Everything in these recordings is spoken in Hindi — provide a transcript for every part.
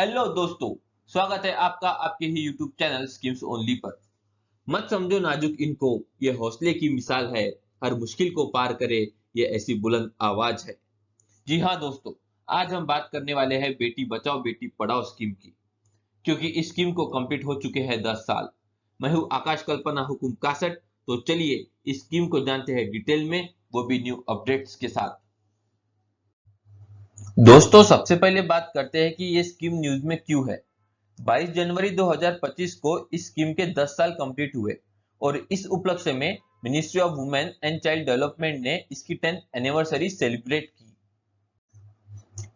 हेलो दोस्तों, स्वागत है आपका आपके ही यूट्यूब चैनल स्कीम्स ओनली पर। मत समझो नाजुक इनको, ये हौसले की मिसाल है। हर मुश्किल को पार करे, ये ऐसी बुलंद आवाज है। जी हाँ दोस्तों, आज हम बात करने वाले हैं बेटी बचाओ बेटी पढ़ाओ स्कीम की, क्योंकि इस स्कीम को कंप्लीट हो चुके हैं 10 साल। मैं हूँ आकाश कल्पना हुकुम कासट। तो चलिए इस स्कीम को जानते हैं डिटेल में, वो भी न्यू अपडेट्स के साथ। दोस्तों सबसे पहले बात करते हैं कि ये स्कीम न्यूज में क्यों है। 22 जनवरी 2025 को इस स्कीम के 10 साल कंप्लीट हुए और इस उपलक्ष्य में ministry of women and child development ने इसकी 10th एनिवर्सरी सेलिब्रेट की।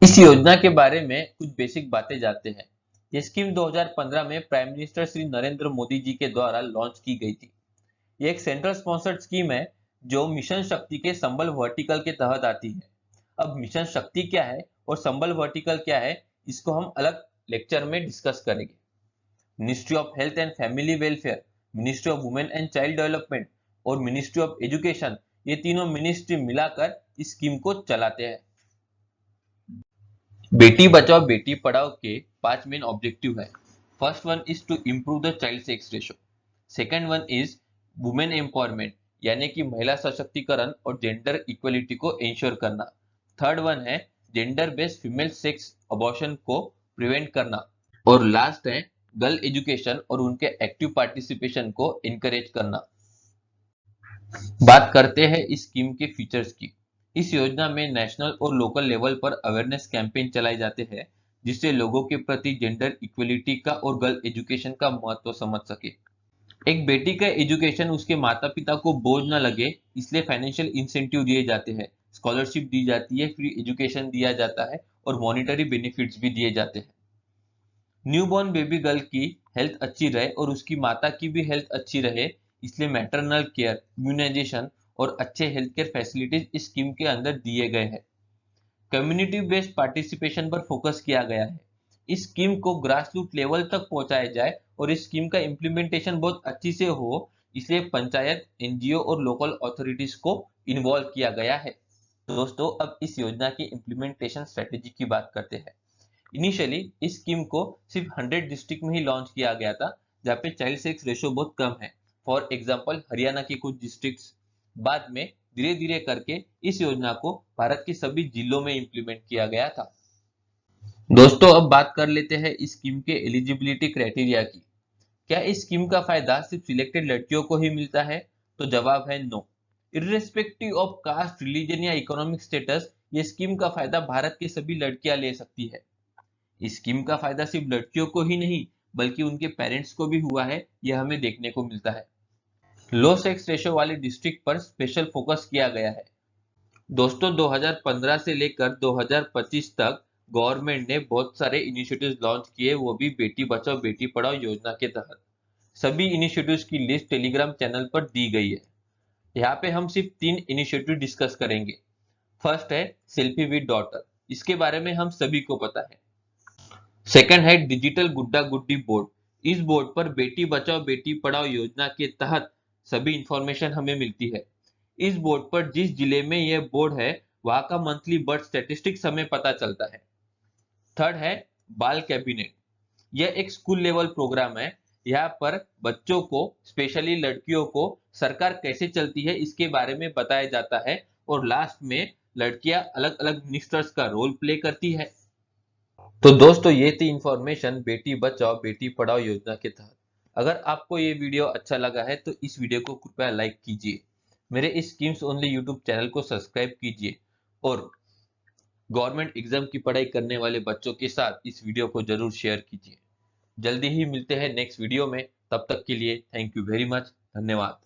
इस योजना के बारे में कुछ बेसिक बातें जानते हैं। ये स्कीम 2015 में प्राइम मिनिस्टर श्री नरेंद्र मोदी जी के द्वारा लॉन्च की गई थी। ये एक सेंट्रल स्पॉन्सर्ड स्कीम है जो मिशन शक्ति के संबल वर्टिकल के तहत आती है। अब मिशन शक्ति क्या है और संबल वर्टिकल क्या है, इसको हम अलग लेक्चर में डिस्कस करेंगे। Ministry of health and family welfare, ministry of women and child development और मिनिस्ट्री ऑफ एजुकेशन, ये तीनों मिनिस्ट्री मिलाकर इस स्कीम को चलाते हैं। बेटी बचाओ बेटी पढ़ाओ के 5 मेन ऑब्जेक्टिव है। First one is to improve the child sex ratio. Second one is women empowerment, यानी कि महिला सशक्तिकरण और जेंडर इक्वलिटी को इंश्योर करना। थर्ड वन है gender based female sex abortion को प्रिवेंट करना। और लास्ट है गर्ल एजुकेशन और उनके एक्टिव पार्टिसिपेशन को इनकरेज करना। बात करते हैं इस स्कीम के फीचर्स की। इस योजना में नेशनल और लोकल लेवल पर अवेयरनेस कैंपेन चलाए जाते हैं, जिससे लोगों के प्रति जेंडर इक्वलिटी का और गर्ल एजुकेशन का महत्व समझ सके। एक बेटी का एजुकेशन उसके माता पिता को बोझ न लगे, इसलिए फाइनेंशियल इंसेंटिव दिए जाते हैं, स्कॉलरशिप दी जाती है, फ्री एजुकेशन दिया जाता है और मॉनिटरी बेनिफिट्स भी दिए जाते हैं। न्यूबॉर्न बेबी गर्ल की हेल्थ अच्छी रहे और उसकी माता की भी हेल्थ अच्छी रहे, इसलिए मैटरनल केयर, इम्यूनाइजेशन और अच्छे हेल्थ केयर फैसिलिटीज इस स्कीम के अंदर दिए गए हैं। कम्युनिटी बेस्ड पार्टिसिपेशन पर फोकस किया गया है। इस स्कीम को ग्रास रूट लेवल तक पहुंचाया जाए और इस स्कीम का इम्प्लीमेंटेशन बहुत अच्छी से हो, इसलिए पंचायत, एनजीओ और लोकल अथॉरिटीज को इन्वॉल्व किया गया है। दोस्तों अब इस योजना की इम्प्लीमेंटेशन स्ट्रेटेजी की बात करते हैं। इनिशियली इस स्कीम को सिर्फ 100 डिस्ट्रिक्ट में ही लॉन्च किया गया था, जहाँ पे चाइल्ड सेक्स रेशो बहुत कम है। फॉर एग्जांपल हरियाणा की कुछ डिस्ट्रिक्ट्स। बाद में धीरे धीरे करके इस योजना को भारत के सभी जिलों में इंप्लीमेंट किया गया था। दोस्तों अब बात कर लेते हैं इस स्कीम के एलिजिबिलिटी क्राइटेरिया की। क्या इस स्कीम का फायदा सिर्फ सिलेक्टेड लड़कियों को ही मिलता है? तो जवाब है no. Irrespective of caste, religion या इकोनॉमिक स्टेटस, ये स्कीम का फायदा भारत की सभी लड़कियां ले सकती है। इस स्कीम का फायदा सिर्फ लड़कियों को ही नहीं बल्कि उनके पेरेंट्स को भी हुआ है, यह हमें देखने को मिलता है। लो सेक्स रेशो वाले डिस्ट्रिक्ट पर स्पेशल फोकस किया गया है। दोस्तों 2015 से लेकर 2025 तक गवर्नमेंट ने बहुत सारे इनिशिएटिव्स लॉन्च किए, वो भी बेटी बचाओ बेटी पढ़ाओ योजना के तहत। सभी इनिशिएटिव्स की लिस्ट टेलीग्राम चैनल पर दी गई है। यहाँ पे हम सिर्फ 3 इनिशिएटिव डिस्कस करेंगे। फर्स्ट है सेल्फी विद डॉटर, इसके बारे में हम सभी को पता है। सेकंड है डिजिटल गुड्डा गुड्डी बोर्ड। इस बोर्ड पर बेटी बचाओ बेटी पढ़ाओ योजना के तहत सभी इंफॉर्मेशन हमें मिलती है। इस बोर्ड पर जिस जिले में यह बोर्ड है वहां का मंथली बर्थ स्टेटिस्टिक्स हमें पता चलता है। थर्ड है बाल कैबिनेट। यह एक स्कूल लेवल प्रोग्राम है। यहाँ पर बच्चों को, स्पेशली लड़कियों को सरकार कैसे चलती है इसके बारे में बताया जाता है और लास्ट में लड़कियां अलग अलग मिनिस्टर्स का रोल प्ले करती है। तो दोस्तों ये थी इंफॉर्मेशन बेटी बचाओ बेटी पढ़ाओ योजना के तहत। अगर आपको ये वीडियो अच्छा लगा है तो इस वीडियो को कृपया लाइक कीजिए, मेरे इस स्कीम्स ओनली यूट्यूब चैनल को सब्सक्राइब कीजिए और गवर्नमेंट एग्जाम की पढ़ाई करने वाले बच्चों के साथ इस वीडियो को जरूर शेयर कीजिए। जल्दी ही मिलते हैं नेक्स्ट वीडियो में, तब तक के लिए थैंक यू वेरी मच, धन्यवाद।